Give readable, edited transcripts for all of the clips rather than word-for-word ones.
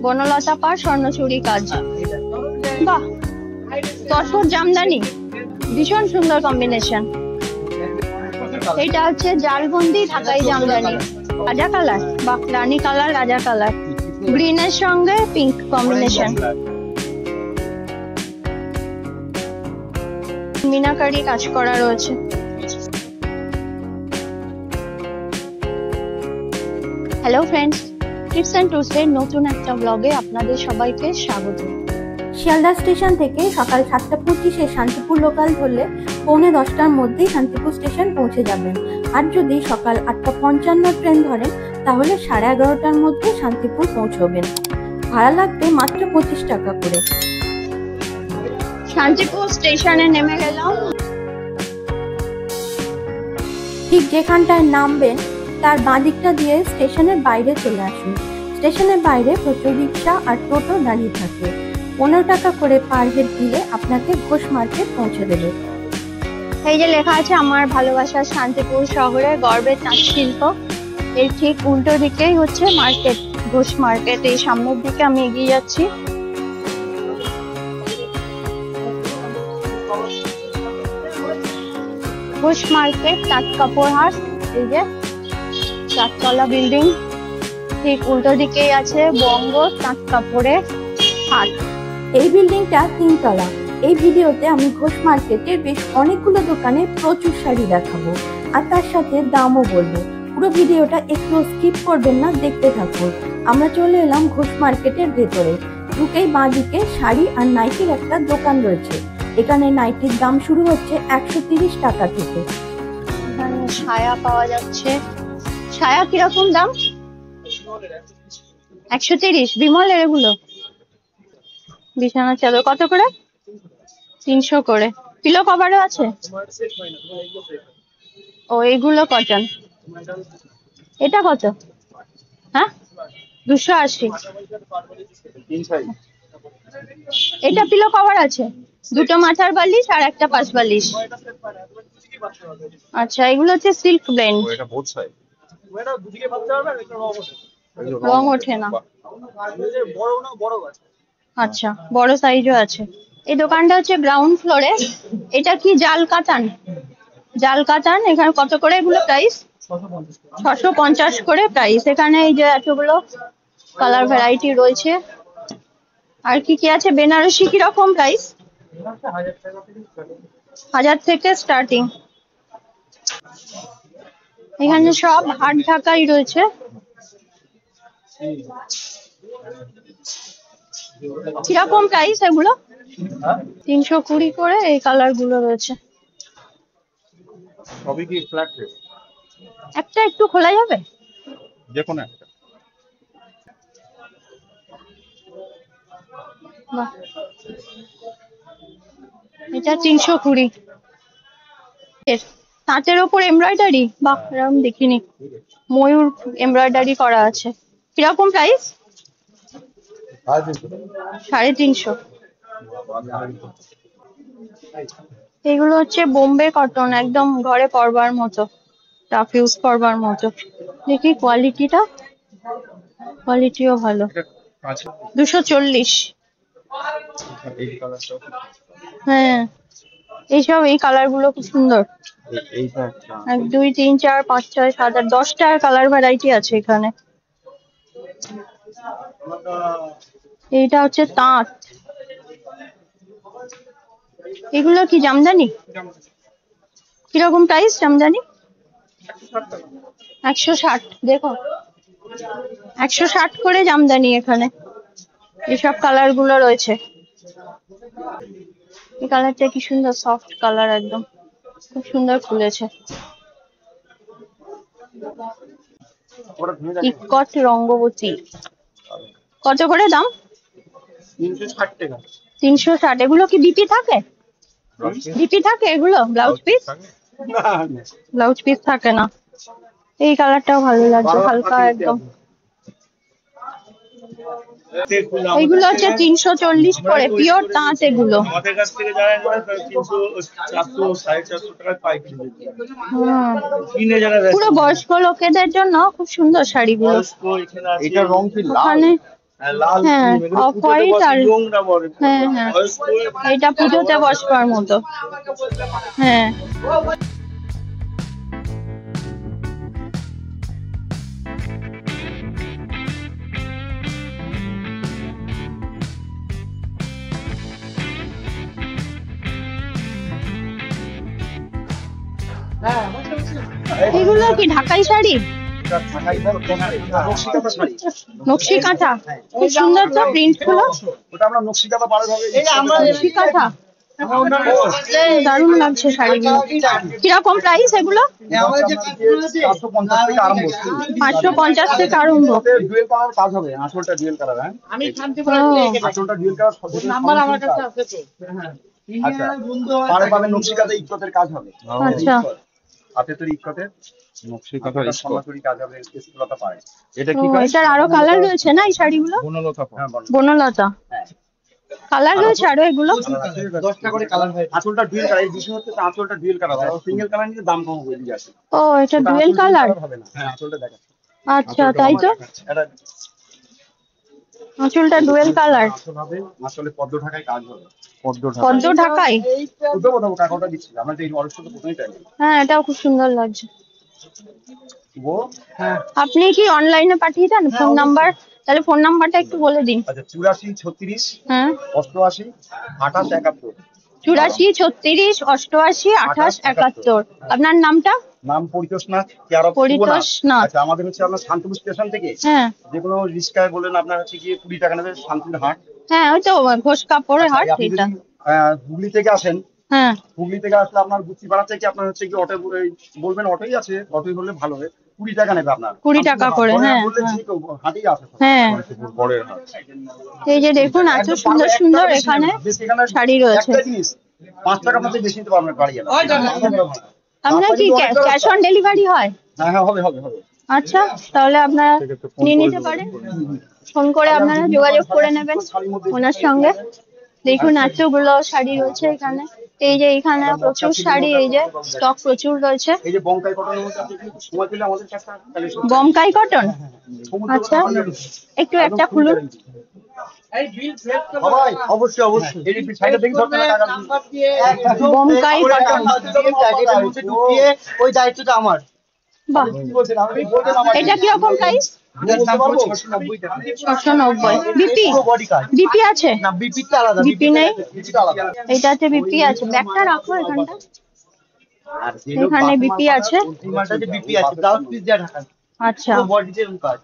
বনলতা পাড় স্বর্ণচুরি কাজ। বাহ, তসর জামদানি, ভীষণ সুন্দর কম্বিনেশন। এটা হচ্ছে জালবন্দি ঢাকাই জামদানি, রাজা কালার। বাহ, রানী কালার, রাজা কালার, গ্রিনের সঙ্গে পিঙ্ক কম্বিনেশন। মিনাকারি কাজ করা রয়েছে। Hello friends, tips and tools এর নতুন একটা ব্লগে আপনাদের সবাইকে স্বাগত। শিয়ালদা স্টেশন থেকে সকাল 7:25-এ শান্তিপুর লোকাল ধরলে 9:45-টার মধ্যেই শান্তিপুর স্টেশন পৌঁছে যাবেন। আর যদি সকাল 8:55 ট্রেন ধরেন তাহলে 11:30টার মধ্যে শান্তিপুর পৌঁছবেন। ভাড়া লাগবে মাত্র 25 টাকা করে। শান্তিপুর স্টেশনে নেমে গেলাম। ঠিক যেখানটায় নামবেন তার বাঁ দিকটা দিয়ে স্টেশনের বাইরে চলে আসুন। স্টেশনের বাইরে প্রচুর রিক্সা আর টোটো দাঁড়িয়ে থাকে। 15 টাকা করে পার হেড দিলে আপনাকে ঘোষ মার্কেট পৌঁছে দেবে। এই যে লেখা আছে আমার ভালোবাসার শান্তিপুর শহরে গর্বের তাঁত শিল্প, এর ঠিক উল্টো দিকেই হচ্ছে মার্কেট, ঘোষ মার্কেট। এই সামনের দিকে আমি এগিয়ে যাচ্ছি। ঘোষ মার্কেট, তাঁত কাপড় হাট। এই যে 4তলা বিল্ডিং, ঠিক উল্টো দিকেই আছে বঙ্গ তাঁত কাপড়ের হাট। এই বিল্ডিংটা 3 তলা। এই ভিডিওতে আমি ঘোষ মার্কেটের বেশ অনেকগুলো দোকানে প্রচুর শাড়ি দেখাবো আর তার সাথে দামও বলবো। পুরো ভিডিওটা একটু স্কিপ করবেন না, দেখতে থাকুন। আমরা চলে এলাম ঘোষ মার্কেটের ভেতরে। ঢুকেই বাঁ দিকে শাড়ি আর নাইটির একটা দোকান রয়েছে। এখানে নাইটির দাম শুরু হচ্ছে 130 টাকা থেকে। এখানে ছায়া পাওয়া যাচ্ছে। ছায়া কিরকম দাম? 130। বিমলের এগুলো বিছানা চাদর কত করে? 300 করে। পিলো কভারও আছে। ও, এগুলো কটন। এটা কত? হ্যাঁ, 280। এটা পিলো কভার আছে, দুটো মাথার বালিশ আর একটা পাশ বালিশ। আচ্ছা, এগুলো হচ্ছে সিল্ক ব্লেন্ড। রং ওঠে না। আচ্ছা, বড় সাইজও আছে। এই দোকানটা হচ্ছে গ্রাউন্ড ফ্লোরে। এটা কি জাল কাতান? জাল কাতান। এখানে কত করে এগুলো প্রাইস? 650 করে প্রাইস। এখানে এই যে এতগুলো কালার ভ্যারাইটি রয়েছে। আর কি কি আছে? বেনারসি কিরকম প্রাইস? 1000 থেকে স্টার্টিং। এখানে সব হাট ঢাকাই রয়েছে। কিরকম প্রাইস এগুলো? 320 করে। এই কালার গুলো রয়েছে। সবই কি ফ্ল্যাট রেট? একটা একটু খোলা যাবে? দেখুন একটা। বাহ, এটা 320। তাঁতের ওপর এমব্রয়ডারি। বাহ, এরকম দেখিনি। ময়ূর এমব্রয়ডারি করা আছে। কিরকম প্রাইস? 350। এগুলো হচ্ছে বোম্বে কটন, একদম ঘরে পরবার মতো, টাফ ইউজ করবার মতো। দেখি কোয়ালিটিটা। কোয়ালিটিও ভালো। 240। হ্যাঁ, এইসব এই কালার গুলো খুব সুন্দর। 1 2 3 4 5 6 7 8 10টার কালার ভ্যারাইটি আছে এখানে। এইটা হচ্ছে তাঁত। এগুলো কি জামদানি? কিরকম প্রাইস জামদানি? 160। দেখো, 160 করে জামদানি এখানে। এসব কালার গুলো রয়েছে। এই কালারটা কি সুন্দর, সফট কালার, একদম খুব সুন্দর খুলেছে। ইকট রঙ্গবতী কত করে দাম? 360 টাকা। 360। এগুলো কি বিপি থাকে? বিপি থাকে এগুলো? Blouse piece? ব্লাউজ পিস থাকে না। এই কালারটাও ভালো লাগছে, হালকা একদম। এইগুলো হচ্ছে 340 করে, পিওর তাঁত এগুলো। আমাদের কাছ থেকে যারা 300 400 450 টাকা পাইকারি কিনে যারা পুরো বয়স্ক লোকেদের জন্য খুব সুন্দর শাড়িগুলো। এটা রং কি লাল? ওখানে লাল হ্যাঁ, থিম, এগুলো off পুজোতে white বসে আর- ইয়ংরা পরে। হ্যাঁ, হ্যাঁ। বয়স্ক এটা পুজোতে বসবার মতো। হ্যাঁ, এগুলো কি ঢাকাই শাড়ি, নকশিকাঁথা শাড়ি। নকশি কাঁথা? খুব সুন্দর তো প্রিন্ট গুলো। ওটা আমরা নকশিকাঁথা পাড়ে ভাবে নকশি কাঁথা দারুণ লাগছে শাড়িগুলো। কিরকম প্রাইস এগুলো? 450 থেকে আরম্ভ। 550 থেকে আরম্ভ। ডুয়েল কালার কাজ হবে, আসলটা ডুয়েল কালার। হ্যাঁ, আসলটা ডুয়েল কালার। নাম্বার আমার কাছে আছে তো। আচ্ছা, পাড়ে পাবে নকশিকাঁথা ইক্কতের কাজ হবে। আচ্ছা, হাতে তৈরি ইক্কতের নকশিকাঁথা সোনাচুরি কাজ হবে, স্কুলতা পাড়ে। এটা তো কি কাজ? এটার আরো কালার রয়েছে না এই শাড়িগুলো? বনলতা পাড়। হ্যাঁ, বলো। বনলতা হ্যাঁ, কালার রয়েছে আরো এগুলো? 10টা করে কালার হয়। আসলটা ডুয়েল কালার, এই বিষয় হচ্ছে আসলটা ডুয়েল কালার হয়। সিঙ্গেল কালার নিলে দাম কম হবে, দিয়ে আসে। ও, এটা ডুয়েল কালার? হবে না। হ্যাঁ, আসলটা দেখা। আচ্ছা, তাই তো, এটা আঁচলটা ডুয়েল কালার। আসল হবে, আসলে পদ্ম ঢাকায় কাজ হবে। পদ্ম ঢাকাই? বুঝতে পারবো কাকাটা দিচ্ছি, আমরা তো এই অর্ডারটা তো প্রথমেই পাই। হ্যাঁ, এটাও খুব সুন্দর লাগছে। ও হ্যাঁ, আপনি কি অনলাইনে পাঠিয়ে দেন ফোন নাম্বার? তাহলে ফোন নাম্বারটা একটু বলে দিন। আচ্ছা 84 36 হ্যাঁ, 88 28 71। 84 36 88 28 71। আপনার নামটা? নাম পরিতোষনাথ, কেয়ার অফ পরিতোষ নাথ। আচ্ছা, আমাদের হচ্ছে আপনার শান্তিপুর স্টেশন থেকে হ্যাঁ যে কোনো রিক্সায় বললেন আপনার হচ্ছে গিয়ে 20 টাকা নেবে, শান্তিপুর হাট। হ্যাঁ, ওই তো ঘোষ কাপড়ের হাট আপনি এটা। যদি হুগলি থেকে আসেন, হ্যাঁ, হুগলি থেকে আসলে আপনার গুচিপাড়া থেকে আপনার হচ্ছে কি অটো বলবেন, অটোই আছে, অটোই বললে ভালো হবে। 20 টাকা নেবে আপনার। 20 টাকা করে, হ্যাঁ, বললে হ্যাঁ। ঠিক হাটেই আছে। হ্যাঁ, পরের হাট। এই যে দেখুন এত একদম সুন্দর পারলে সুন্দর একটা এখানে বেশি এখানে শাড়ি রয়েছে। একটা জিনিস 5 টাকা আপনাদের বেশি দিতে পারবেন বাড়ি যাবে। আপনার কি ক্যাশ অন ডেলিভারি হয়? হ্যাঁ হ্যাঁ, হবে হবে হবে। আচ্ছা, তাহলে আপনারা নিয়ে নিতে পারেন, ফোন করে আপনারা যোগাযোগ করে নেবেন ওনার সঙ্গে। দেখুন এতগুলো শাড়ি রয়েছে এখানে। এই যে এখানে প্রচুর শাড়ি, এই যে স্টক প্রচুর রয়েছে। এই যে বঙ্কাই কটনের মধ্যে আপনি কি সময় পেলে আমাদের কাছে কালেকশন। বমকাই কটন? আচ্ছা, একটু একটা খুলুন। সবাই অবশ্যই অবশ্যই এই সাইডে দেখি ধরতে না টাকা বমকাই কটন, ওই দায়িত্বটা আমার। বাহ, কি বলছেন আপনি? বলতেন আমার। এটা কিরকম প্রাইস? বলতে পারবো 690 টাকা। 690। বিপি? পুরো বডি কাজ। বিপি আছে? না বিপিটা আলাদা। বিপি নেই? বিপিটা আলাদা। এটাতে বিপি আছে। ব্যাগটা রাখো এখানটা। আর এখানে বিপি আছে। এই মালটাতে বিপি আছে, ব্লাউজ পিস দিয়ে ঢাকা। আচ্ছা, পুরো বডিতে এরকম কাজ।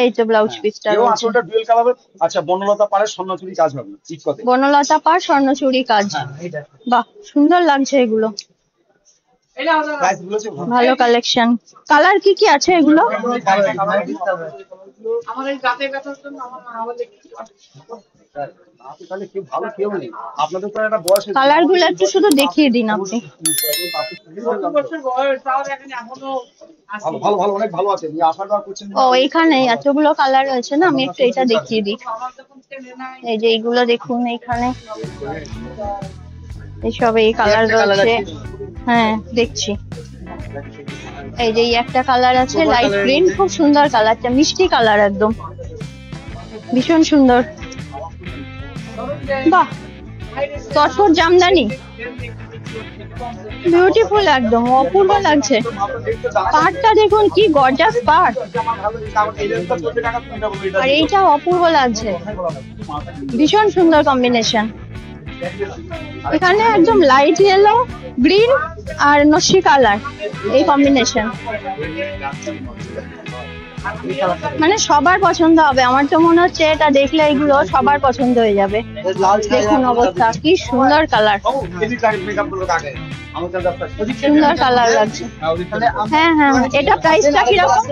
এই তো ব্লাউজ পিসটা এও রয়েছে। আসলটা ডুয়েল কালার। আচ্ছা, বনলতা পাড়ে স্বর্ণচুরি কাজ হবে ইকতে। বনলতা পাড় স্বর্ণচুরি কাজ। এটা বাহ, সুন্দর লাগছে এগুলো, প্রাইস বলেছে ভালো কালেকশন। কালার কি কি আছে এগুলো? আমাদের গাতে ব্যথার জন্য আমার আমাদের তাহলে কেউ ভালো কেউ নেই আপনাদের তো একটা বয়স কালার গুলো একটু শুধু দেখিয়ে দিন আপনি। ভালো ভালো ভালো অনেক ভালো আছে নিয়ে আশা করছেন। ও, এখানে এতগুলো কালার রয়েছে না, আমি একটু এটা দেখিয়ে দিই। এই যে এইগুলো দেখুন, এখানে এইসব এই কালার রয়েছে। হ্যাঁ, দেখছি। এই যে এই একটা কালার আছে লাইট গ্রিন, খুব সুন্দর কালারটা, মিষ্টি কালার একদম, ভীষণ সুন্দর। বাহ, তসর জামদানি, বিউটিফুল, একদম অপূর্ব লাগছে। পাড়টা দেখুন কি গর্জাস পাড়, আর এইটা অপূর্ব লাগছে, ভীষণ সুন্দর কম্বিনেশন। এখানে একদম লাইট ইয়েলো, গ্রিন আর নস্যি কালার, এই কম্বিনেশন মানে সবার পছন্দ হবে। আমার তো মনে হচ্ছে এটা দেখলে এগুলো সবার পছন্দ হয়ে যাবে। দেখুন অবস্থা, কি সুন্দর কালার, সুন্দর কালার লাগছে। হ্যাঁ হ্যাঁ, এটা প্রাইসটা কিরকম?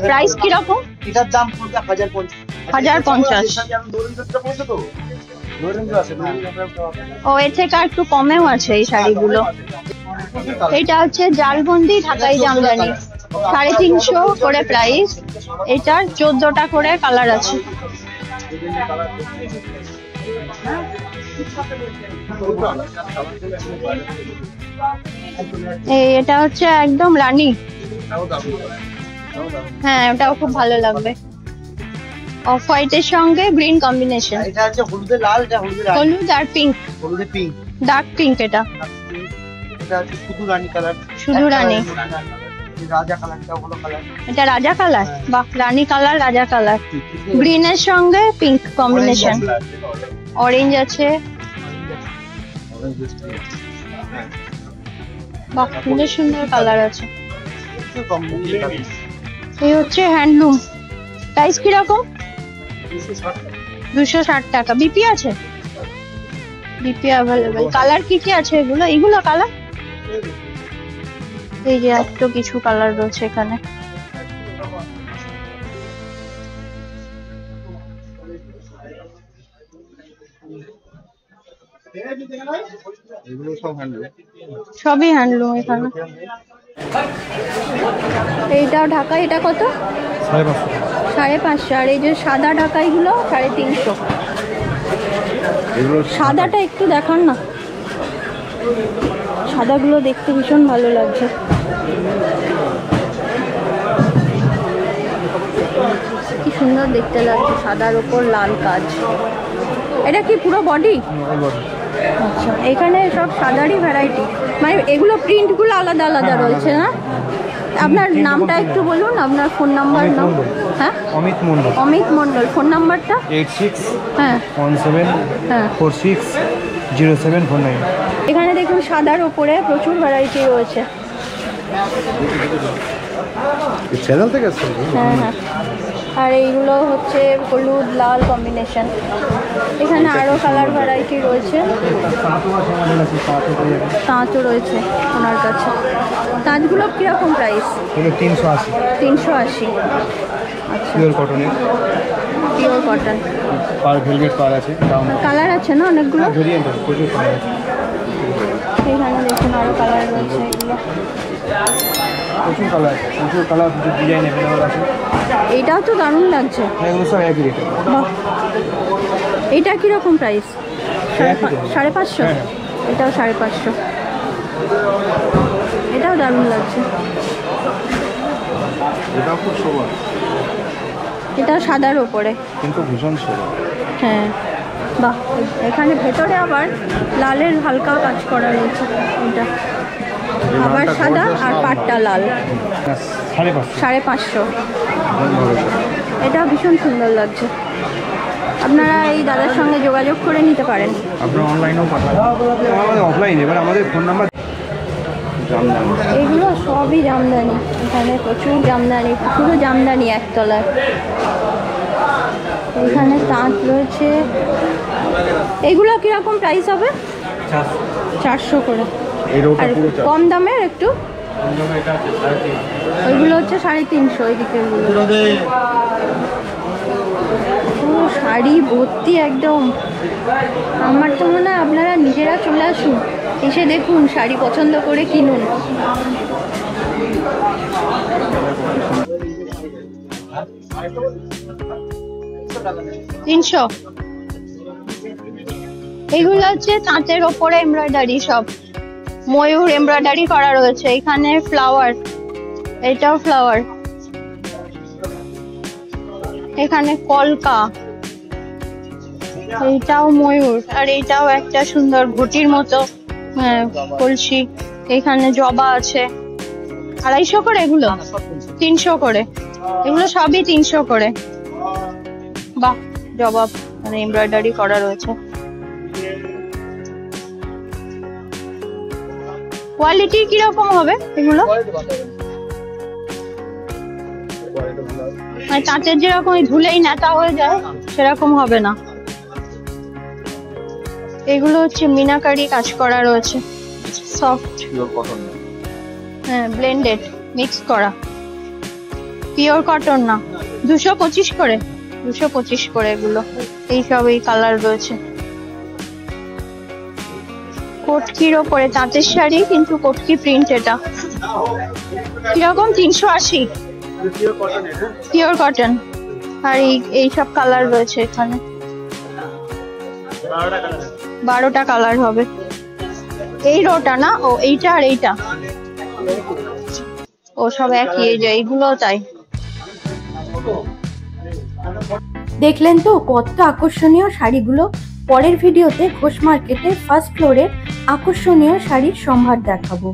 প্রাইস কিরকম? এটার দাম পড়বে 1050। ও, এর থেকে আর একটু কমেও আছে এই শাড়িগুলো। এটা হচ্ছে জালবন্দি ঢাকাই জামদানি, 350 করে প্রাইস। এটার 14টা করে কালার আছে। এটা হচ্ছে একদম রানী। হ্যাঁ, ওটাও খুব ভালো লাগবে। অফ হোয়াইটের সঙ্গে গ্রিন কম্বিনেশন, এটা হচ্ছে হলুদে লাল, এটা হলুদে রানী, হলুদ আর পিঙ্ক, হলুদে পিঙ্ক, ডার্ক পিঙ্ক। এটা এটা হচ্ছে শুধু রানী কালার, শুধু রানী। রাজা কালারটা হলো কালার, এটা রাজা কালার, বাহ, রানী কালার, রাজা কালার, গ্রিনের সঙ্গে পিঙ্ক কম্বিনেশন, অরেঞ্জ আছে, বাহ, সুন্দর সুন্দর কালার আছে। এই হচ্ছে হ্যান্ডলুম, প্রাইস কিরকম? 260 টাকা। বিপি আছে? BP available. কালার কি কি আছে এগুলো? এইগুলো কালার, এই যে এত কিছু কালার রয়েছে এখানে। এগুলো সব হ্যান্ডেল। সবই হ্যান্ডলুম এখানে। এইটাও ঢাকা, এটা কত? 550। আর এই যে সাদা ঢাকাইগুলো 350। এগুলো সাদাটা একটু দেখান না, সাদাগুলো দেখতে ভীষণ ভালো লাগছে। কি সুন্দর দেখতে লাগছে, সাদার উপর লাল কাজ। এটা কি পুরো বডি? আচ্ছা, এখানে সব সাদারই ভ্যারাইটি, মানে এগুলো প্রিন্টগুলো আলাদা আলাদা রয়েছে না? আপনার নামটা একটু বলুন, আপনার ফোন নাম্বার নাম? হ্যাঁ, অমিত মন্ডল, অমিত মন্ডল। ফোন নাম্বারটা? 8617 হ্যাঁ 460749। এখানে দেখুন সাদার উপরে প্রচুর ভ্যারাইটি রয়েছে। চ্যানেল থেকে আসছে? হ্যাঁ হ্যাঁ। আর এইগুলো হচ্ছে হলুদ লাল কম্বিনেশন। এখানে আরো কালার ভ্যারাইটি রয়েছে, তাঁতও রয়েছে ওনার কাছে। তাঁতগুলো কিরকম প্রাইস? 380। 380। আচ্ছা, পিওর কটনের, পিওর কটন। পার ভেলভেট পার আছে, দাম কালার আছে না অনেকগুলো? ভেরিয়েন্ট প্রচুর কালার আছে। এখানে দেখুন আরো কালার রয়েছে, এগুলো প্রচুর কালার, প্রচুর কালার, প্রচুর ডিজাইন অ্যাভেলেবল আছে। এইটাও তো দারুণ লাগছে। এগুলো সব একই রেট। বাহ, এটা কিরকম প্রাইস? 550। হ্যাঁ। এটাও 550। এটাও দারুণ লাগছে। এটা খুব শোভা, এটাও সাদার ওপরে, কিন্তু ভীষণ শোভা। হ্যাঁ বাহ। এখানে ভেতরে আবার লালের হালকা কাজ করা রয়েছে, এটা আবার সাদা আর পাটটা লাল। 550। 550। এটা ভীষণ সুন্দর লাগছে। আপনারা এই দাদার সঙ্গে যোগাযোগ করে নিতে পারেন। আপনার অনলাইনেও পাঠান, আমাদের অফলাইন, এবার আমাদের ফোন নাম্বার। এগুলো সবই জামদানি, এখানে প্রচুর জামদানি, পুরো জামদানি একতলায়। এখানে তাঁত রয়েছে। এগুলো কিরকম প্রাইস হবে? 400 করে। আর কম দামের একটু, ওইগুলো হচ্ছে 350। ওইদিকে পুরো শাড়ি ভর্তি একদম। আমার তো মনে হয় আপনারা নিজেরা চলে আসুন, এসে দেখুন, শাড়ি পছন্দ করে কিনুন। তিনশো। এগুলো হচ্ছে তাঁতের ওপরে এমব্রয়ডারি, সব ময়ূর এমব্রয়ডারি করা রয়েছে। এখানে ফ্লাওয়ার, এটাও ফ্লাওয়ার। এখানে কলকা, এইটাও ময়ূর, আর এইটাও একটা সুন্দর ঘটির মতো কলসি। এখানে জবা আছে। 250 করে এগুলো? 300 করে। এগুলো সবই 300 করে। বাহ, জবা মানে এমব্রয়ডারি করা রয়েছে। কোয়ালিটি কিরকম হবে এগুলো? মানে তাঁতের যেরকম ধুলেই নেতা হয়ে যায় সেরকম হবে না। এগুলো হচ্ছে মিনাকারি কাজ করা রয়েছে, সফট, পিওর কটন না। হ্যাঁ ব্লেন্ডেড, মিক্স করা, পিওর কটন না। 225 করে, 225 করে এগুলো। এইসব এই কালার রয়েছে। কটকির ওপরে তাঁতের শাড়ি, কিন্তু কটকি প্রিন্ট। এটা কিরকম? 380। Pure cotton. আর এইসব কালার রয়েছে এখানে, 12টা কালার হবে। এই রোটা না, ও এইটা আর এইটা, ও সব একই। এই যে এইগুলো তাই। দেখলেন তো কত আকর্ষণীয় শাড়িগুলো। পরের ভিডিওতে ঘোষ মার্কেটের ফার্স্ট ফ্লোরে আকর্ষণীয় শাড়ির সম্ভার দেখাবো।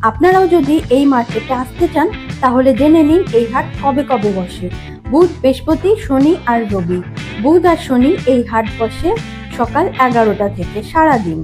আপনারাও যদি এই মার্কেটে আসতে চান তাহলে জেনে নিন এই হাট কবে কবে বসে। বুধ, বৃহস্পতি, শনি আর রবি। বুধ আর শনি এই হাট বসে সকাল 11টা থেকে সারাদিন,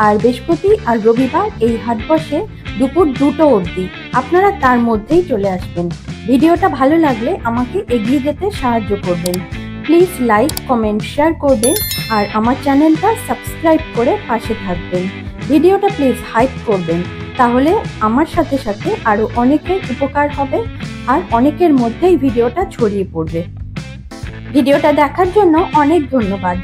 আর বৃহস্পতি আর রবিবার এই হাট বসে দুপুর 2টো অবধি। আপনারা তার মধ্যেই চলে আসবেন। ভিডিওটা ভালো লাগলে আমাকে এগিয়ে যেতে সাহায্য করবেন। প্লিজ লাইক, কমেন্ট, শেয়ার করবেন আর আমার চ্যানেলটা সাবস্ক্রাইব করে পাশে থাকবেন। ভিডিওটা প্লিজ হাইপ করবেন, তাহলে আমার সাথে সাথে আরো অনেকের উপকার হবে আর অনেকের মধ্যেই ভিডিওটা ছড়িয়ে পড়বে। ভিডিওটা দেখার জন্য অনেক ধন্যবাদ।